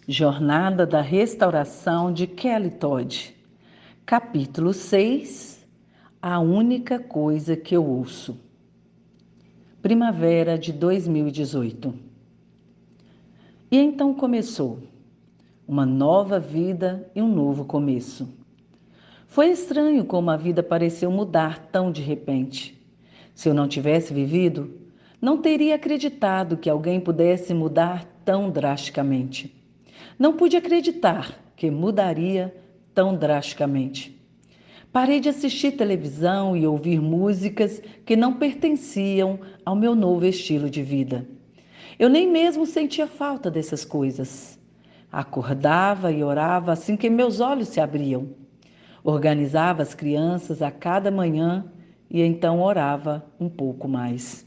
Jornada da Restauração de Kelly Todd. Capítulo 6. A única coisa que eu ouço. Primavera de 2018. E então começou uma nova vida e um novo começo. Foi estranho como a vida pareceu mudar tão de repente. Se eu não tivesse vivido, não teria acreditado que alguém pudesse mudar tão drasticamente. Não pude acreditar que mudaria tão drasticamente. Parei de assistir televisão e ouvir músicas que não pertenciam ao meu novo estilo de vida. Eu nem mesmo sentia falta dessas coisas. Acordava e orava assim que meus olhos se abriam. Organizava as crianças a cada manhã e então orava um pouco mais.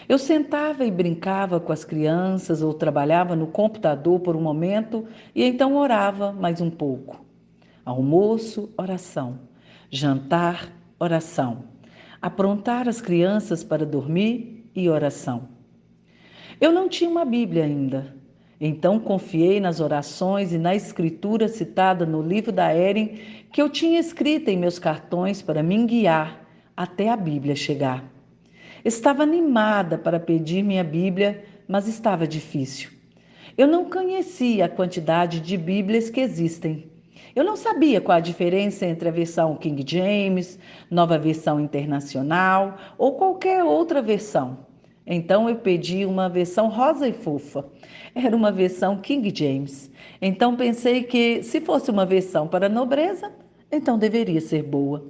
Eu sentava e brincava com as crianças ou trabalhava no computador por um momento e então orava mais um pouco. Almoço, oração. Jantar, oração. Aprontar as crianças para dormir e oração. Eu não tinha uma Bíblia ainda. Então confiei nas orações e na escritura citada no livro da Erin que eu tinha escrita em meus cartões para me guiar até a Bíblia chegar. Estava animada para pedir minha Bíblia, mas estava difícil. Eu não conhecia a quantidade de Bíblias que existem. Eu não sabia qual a diferença entre a versão King James, Nova Versão Internacional ou qualquer outra versão. Então eu pedi uma versão rosa e fofa. Era uma versão King James. Então pensei que se fosse uma versão para nobreza, então deveria ser boa.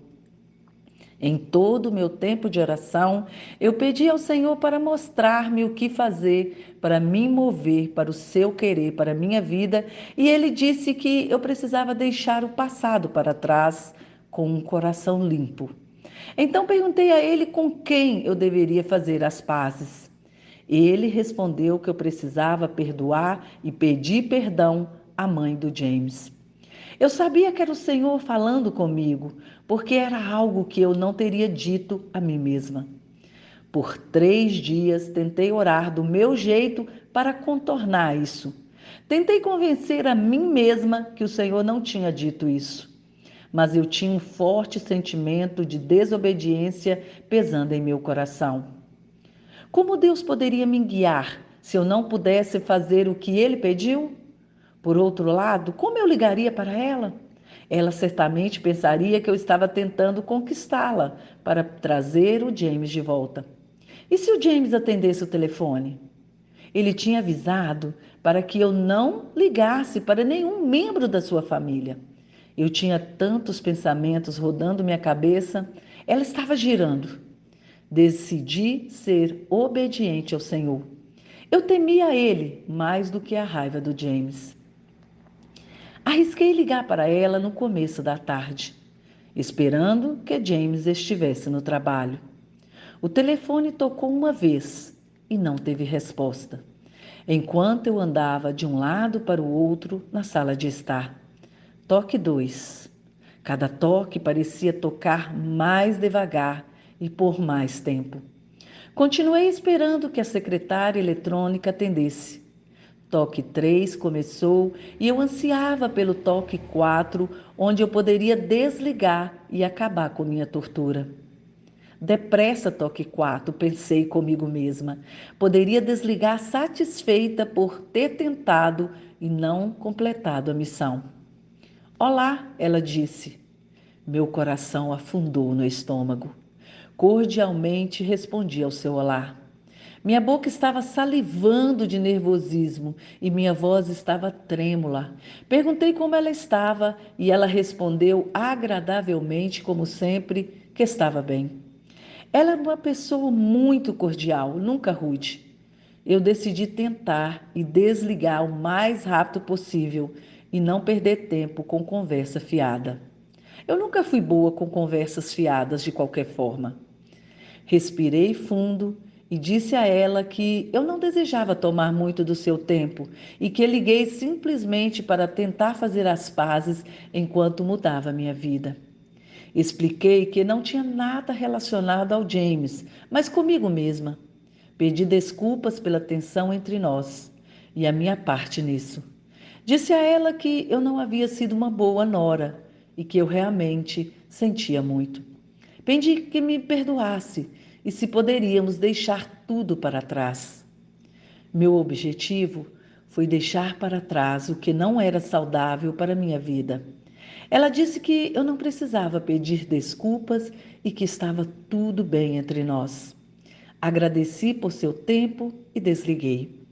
Em todo o meu tempo de oração, eu pedi ao Senhor para mostrar-me o que fazer, para me mover para o seu querer, para a minha vida, e ele disse que eu precisava deixar o passado para trás com um coração limpo. Então perguntei a ele com quem eu deveria fazer as pazes. Ele respondeu que eu precisava perdoar e pedir perdão à mãe do James. Eu sabia que era o Senhor falando comigo, porque era algo que eu não teria dito a mim mesma. Por 3 dias tentei orar do meu jeito para contornar isso. Tentei convencer a mim mesma que o Senhor não tinha dito isso. Mas eu tinha um forte sentimento de desobediência pesando em meu coração. Como Deus poderia me guiar se eu não pudesse fazer o que Ele pediu? Por outro lado, como eu ligaria para ela? Ela certamente pensaria que eu estava tentando conquistá-la para trazer o James de volta. E se o James atendesse o telefone? Ele tinha avisado para que eu não ligasse para nenhum membro da sua família. Eu tinha tantos pensamentos rodando minha cabeça, ela estava girando. Decidi ser obediente ao Senhor. Eu temia ele mais do que a raiva do James. Arrisquei ligar para ela no começo da tarde, esperando que James estivesse no trabalho. O telefone tocou uma vez e não teve resposta, enquanto eu andava de um lado para o outro na sala de estar. Toque 2. Cada toque parecia tocar mais devagar e por mais tempo. Continuei esperando que a secretária eletrônica atendesse. Toque 3 começou e eu ansiava pelo toque 4, onde eu poderia desligar e acabar com minha tortura. Depressa, toque 4, pensei comigo mesma. Poderia desligar satisfeita por ter tentado e não completado a missão. Olá, ela disse. Meu coração afundou no estômago. Cordialmente respondi ao seu olá. Minha boca estava salivando de nervosismo e minha voz estava trêmula. Perguntei como ela estava e ela respondeu agradavelmente, como sempre, que estava bem. Ela era uma pessoa muito cordial, nunca rude. Eu decidi tentar e desligar o mais rápido possível e não perder tempo com conversa fiada. Eu nunca fui boa com conversas fiadas de qualquer forma. Respirei fundo e disse a ela que eu não desejava tomar muito do seu tempo e que liguei simplesmente para tentar fazer as pazes enquanto mudava minha vida. Expliquei que não tinha nada relacionado ao James, mas comigo mesma. Pedi desculpas pela tensão entre nós e a minha parte nisso. Disse a ela que eu não havia sido uma boa nora e que eu realmente sentia muito. Pedi que me perdoasse e se poderíamos deixar tudo para trás. Meu objetivo foi deixar para trás o que não era saudável para minha vida. Ela disse que eu não precisava pedir desculpas e que estava tudo bem entre nós. Agradeci por seu tempo e desliguei.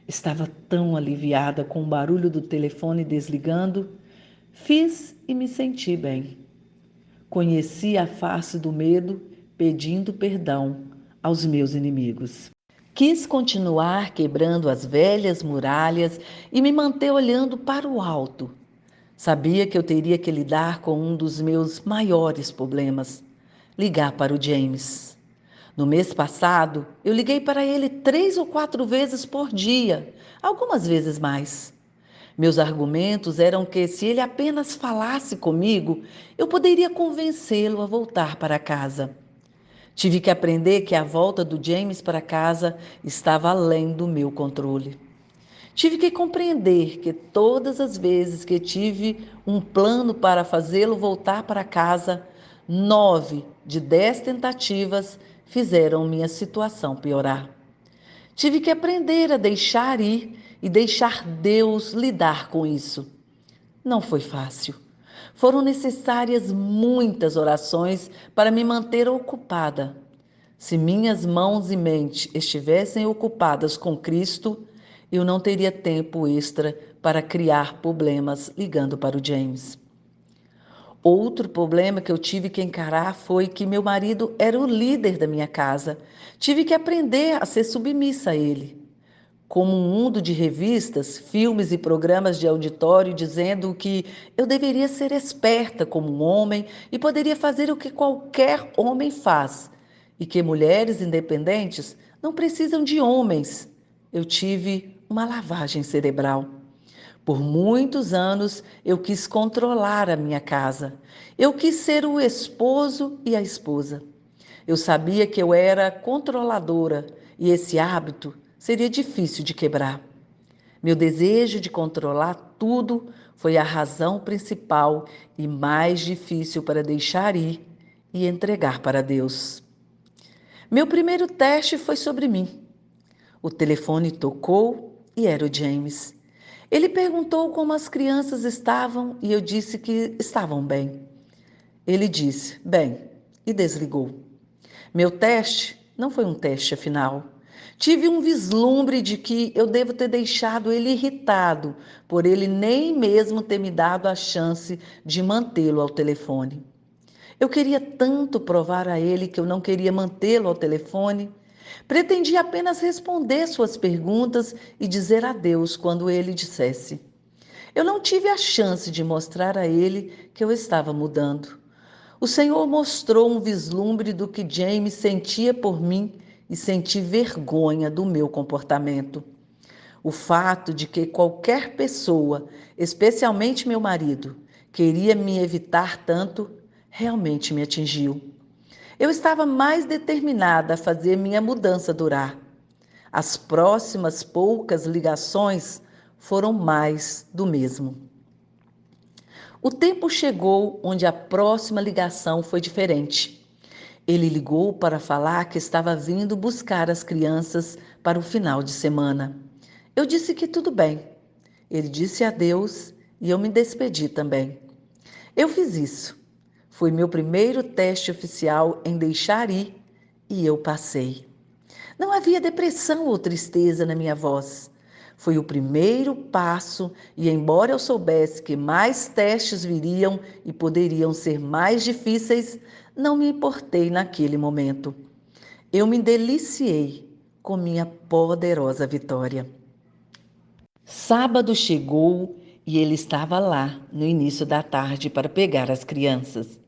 Estava tão aliviada com o barulho do telefone desligando. Fiz e me senti bem. Conheci a face do medo, pedindo perdão aos meus inimigos. Quis continuar quebrando as velhas muralhas e me manter olhando para o alto. Sabia que eu teria que lidar com um dos meus maiores problemas: ligar para o James. No mês passado, eu liguei para ele 3 ou 4 vezes por dia, algumas vezes mais. Meus argumentos eram que, se ele apenas falasse comigo, eu poderia convencê-lo a voltar para casa. Tive que aprender que a volta do James para casa estava além do meu controle. Tive que compreender que todas as vezes que tive um plano para fazê-lo voltar para casa, 9 de 10 tentativas fizeram minha situação piorar. Tive que aprender a deixar ir e deixar Deus lidar com isso. Não foi fácil. Foram necessárias muitas orações para me manter ocupada. Se minhas mãos e mente estivessem ocupadas com Cristo, eu não teria tempo extra para criar problemas ligando para o James. Outro problema que eu tive que encarar foi que meu marido era o líder da minha casa. Tive que aprender a ser submissa a ele. Como um mundo de revistas, filmes e programas de auditório dizendo que eu deveria ser esperta como um homem e poderia fazer o que qualquer homem faz, e que mulheres independentes não precisam de homens. Eu tive uma lavagem cerebral. Por muitos anos eu quis controlar a minha casa. Eu quis ser o esposo e a esposa. Eu sabia que eu era controladora e esse hábito seria difícil de quebrar. Meu desejo de controlar tudo foi a razão principal e mais difícil para deixar ir e entregar para Deus. Meu primeiro teste foi sobre mim. O telefone tocou e era o James. Ele perguntou como as crianças estavam e eu disse que estavam bem. Ele disse, bem, e desligou. Meu teste não foi um teste, afinal. Tive um vislumbre de que eu devo ter deixado ele irritado, por ele nem mesmo ter me dado a chance de mantê-lo ao telefone. Eu queria tanto provar a ele que eu não queria mantê-lo ao telefone. Pretendia apenas responder suas perguntas e dizer adeus quando ele dissesse. Eu não tive a chance de mostrar a ele que eu estava mudando. O Senhor mostrou um vislumbre do que James sentia por mim e senti vergonha do meu comportamento. O fato de que qualquer pessoa, especialmente meu marido, queria me evitar tanto, realmente me atingiu. Eu estava mais determinada a fazer minha mudança durar. As próximas poucas ligações foram mais do mesmo. O tempo chegou onde a próxima ligação foi diferente. Ele ligou para falar que estava vindo buscar as crianças para o final de semana. Eu disse que tudo bem. Ele disse adeus e eu me despedi também. Eu fiz isso. Foi meu primeiro teste oficial em deixar ir e eu passei. Não havia depressão ou tristeza na minha voz. Foi o primeiro passo e, embora eu soubesse que mais testes viriam e poderiam ser mais difíceis, não me importei naquele momento. Eu me deliciei com minha poderosa vitória. Sábado chegou e ele estava lá no início da tarde para pegar as crianças.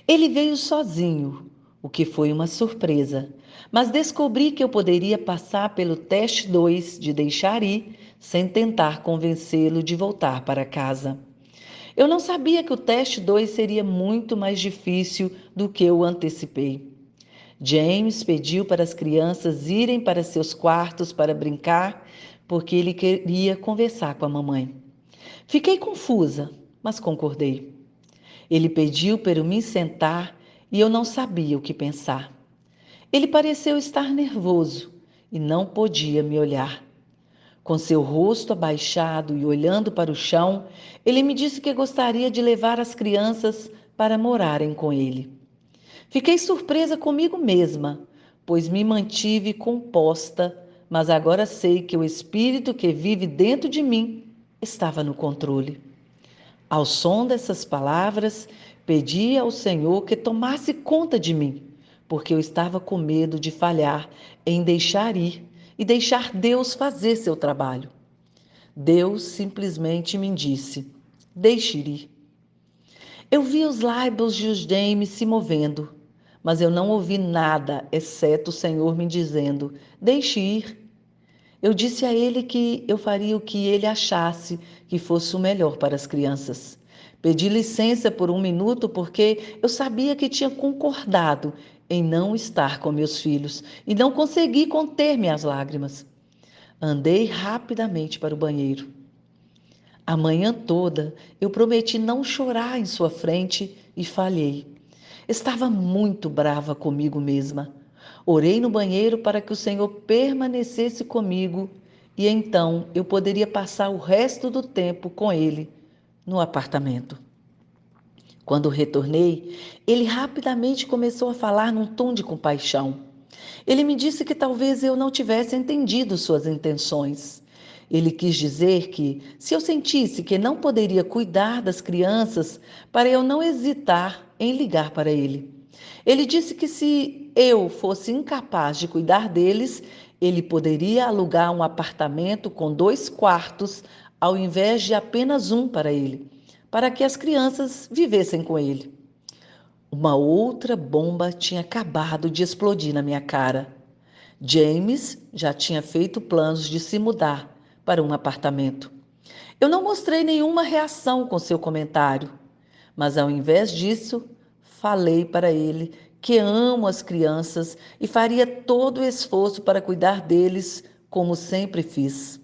Ele veio sozinho, o que foi uma surpresa, mas descobri que eu poderia passar pelo teste 2 de deixar ir sem tentar convencê-lo de voltar para casa. Eu não sabia que o teste 2 seria muito mais difícil do que eu antecipei. James pediu para as crianças irem para seus quartos para brincar, porque ele queria conversar com a mamãe. Fiquei confusa, mas concordei. Ele pediu para eu me sentar e eu não sabia o que pensar. Ele pareceu estar nervoso e não podia me olhar. Com seu rosto abaixado e olhando para o chão, ele me disse que gostaria de levar as crianças para morarem com ele. Fiquei surpresa comigo mesma, pois me mantive composta, mas agora sei que o espírito que vive dentro de mim estava no controle. Ao som dessas palavras, pedi ao Senhor que tomasse conta de mim, porque eu estava com medo de falhar em deixar ir e deixar Deus fazer seu trabalho. Deus simplesmente me disse: deixe ir. Eu vi os lábios de James se movendo, mas eu não ouvi nada, exceto o Senhor me dizendo: deixe ir. Eu disse a ele que eu faria o que ele achasse que fosse o melhor para as crianças. Pedi licença por um minuto porque eu sabia que tinha concordado em não estar com meus filhos e não consegui conter minhas lágrimas. Andei rapidamente para o banheiro. A manhã toda eu prometi não chorar em sua frente e falhei. Estava muito brava comigo mesma. Orei no banheiro para que o Senhor permanecesse comigo e então eu poderia passar o resto do tempo com ele no apartamento. Quando retornei, ele rapidamente começou a falar num tom de compaixão. Ele me disse que talvez eu não tivesse entendido suas intenções. Ele quis dizer que, se eu sentisse que não poderia cuidar das crianças, para eu não hesitar em ligar para ele. Ele disse que se eu fosse incapaz de cuidar deles, ele poderia alugar um apartamento com 2 quartos, ao invés de apenas um para ele, para que as crianças vivessem com ele. Uma outra bomba tinha acabado de explodir na minha cara. James já tinha feito planos de se mudar para um apartamento. Eu não mostrei nenhuma reação com seu comentário, mas ao invés disso, falei para ele que amo as crianças e faria todo o esforço para cuidar deles, como sempre fiz.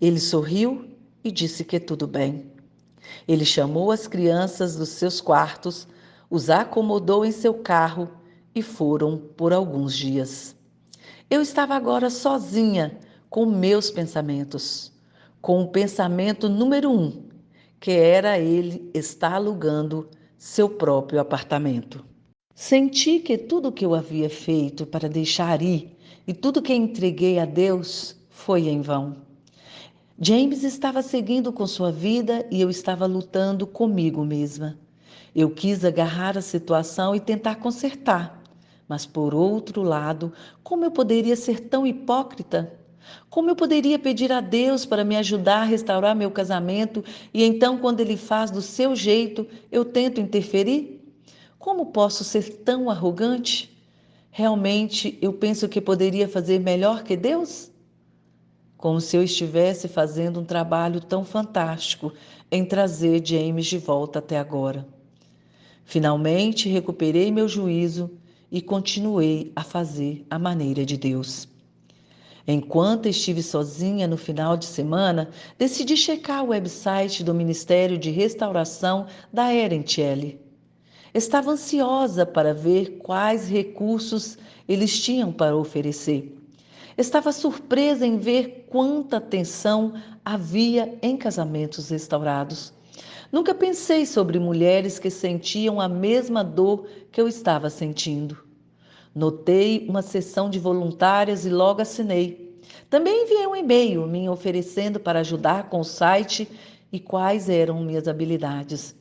Ele sorriu e disse que tudo bem. Ele chamou as crianças dos seus quartos, os acomodou em seu carro e foram por alguns dias. Eu estava agora sozinha com meus pensamentos, com o pensamento número 1, que era ele estar alugando seu próprio apartamento. Senti que tudo o que eu havia feito para deixar ir e tudo que entreguei a Deus foi em vão. James estava seguindo com sua vida e eu estava lutando comigo mesma. Eu quis agarrar a situação e tentar consertar. Mas, por outro lado, como eu poderia ser tão hipócrita? Como eu poderia pedir a Deus para me ajudar a restaurar meu casamento e então, quando Ele faz do seu jeito, eu tento interferir? Como posso ser tão arrogante? Realmente eu penso que poderia fazer melhor que Deus? Como se eu estivesse fazendo um trabalho tão fantástico em trazer James de volta até agora. Finalmente recuperei meu juízo e continuei a fazer a maneira de Deus. Enquanto estive sozinha no final de semana, decidi checar o website do Ministério de Restauração da Ehrenchelle. Estava ansiosa para ver quais recursos eles tinham para oferecer. Estava surpresa em ver quanta atenção havia em casamentos restaurados. Nunca pensei sobre mulheres que sentiam a mesma dor que eu estava sentindo. Notei uma seção de voluntárias e logo assinei. Também enviei um e-mail me oferecendo para ajudar com o site e quais eram minhas habilidades.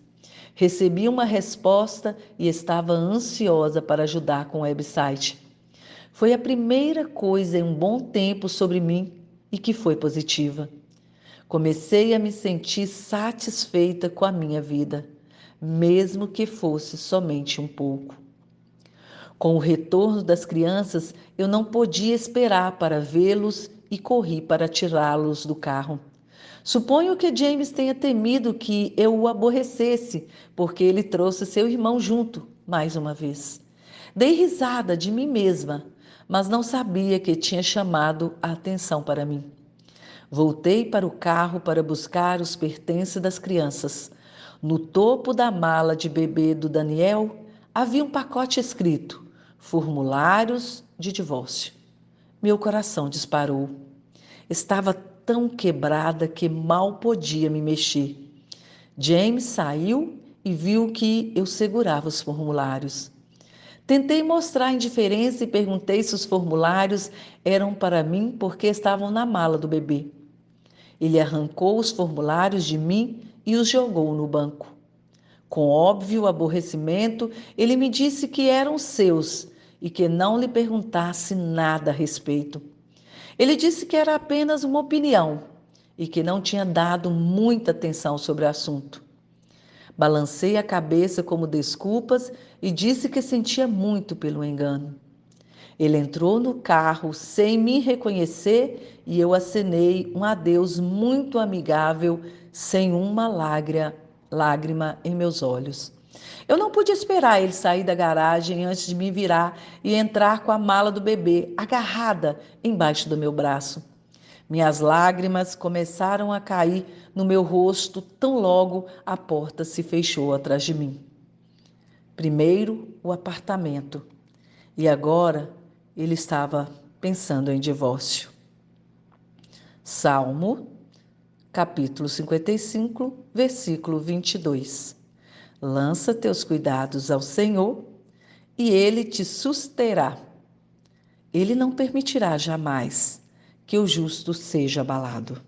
Recebi uma resposta e estava ansiosa para ajudar com o website. Foi a primeira coisa em um bom tempo sobre mim e que foi positiva. Comecei a me sentir satisfeita com a minha vida, mesmo que fosse somente um pouco. Com o retorno das crianças, eu não podia esperar para vê-los e corri para tirá-los do carro. Suponho que James tenha temido que eu o aborrecesse, porque ele trouxe seu irmão junto, mais uma vez. Dei risada de mim mesma, mas não sabia que tinha chamado a atenção para mim. Voltei para o carro para buscar os pertences das crianças. No topo da mala de bebê do Daniel havia um pacote escrito: Formulários de divórcio. Meu coração disparou. Estava tão quebrada que mal podia me mexer. James saiu e viu que eu segurava os formulários. Tentei mostrar indiferença e perguntei se os formulários eram para mim porque estavam na mala do bebê. Ele arrancou os formulários de mim e os jogou no banco. Com óbvio aborrecimento, ele me disse que eram seus e que não lhe perguntasse nada a respeito. Ele disse que era apenas uma opinião e que não tinha dado muita atenção sobre o assunto. Balancei a cabeça como desculpas e disse que sentia muito pelo engano. Ele entrou no carro sem me reconhecer e eu acenei um adeus muito amigável, sem uma lágrima em meus olhos. Eu não pude esperar ele sair da garagem antes de me virar e entrar com a mala do bebê agarrada embaixo do meu braço. Minhas lágrimas começaram a cair no meu rosto tão logo a porta se fechou atrás de mim. Primeiro, o apartamento. E agora ele estava pensando em divórcio. Salmo, capítulo 55, versículo 22. Lança teus cuidados ao Senhor e Ele te susterá. Ele não permitirá jamais que o justo seja abalado.